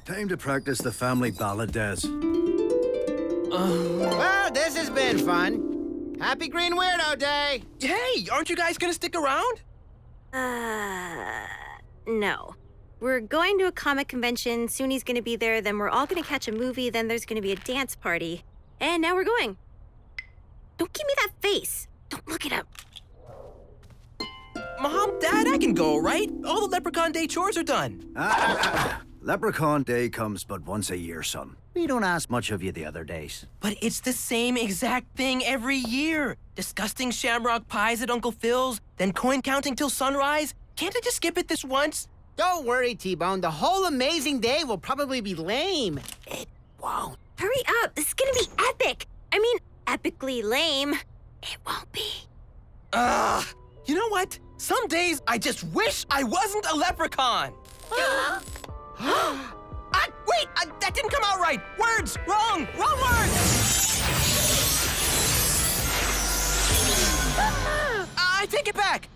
Time to practice the family ballad, Des. Well, this has been fun. Happy Green Weirdo Day! Hey, aren't you guys gonna stick around? No. We're going to a comic convention, Suni's gonna be there, then we're all gonna catch a movie, then there's gonna be a dance party. And now we're going. Don't give me that face. Don't look it up. Mom, Dad, I can go, right? All the Leprechaun Day chores are done. Leprechaun Day comes but once a year, son. We don't ask much of you the other days. But it's the same exact thing every year. Disgusting shamrock pies at Uncle Phil's, then coin counting till sunrise. Can't I just skip it this once? Don't worry, T-Bone. The whole amazing day will probably be lame. It won't. Hurry up. This is gonna be epic. I mean, epically lame. It won't be. You know what? Some days I just wish I wasn't a leprechaun. Wait, that didn't come out right. Words, wrong words. I take it back.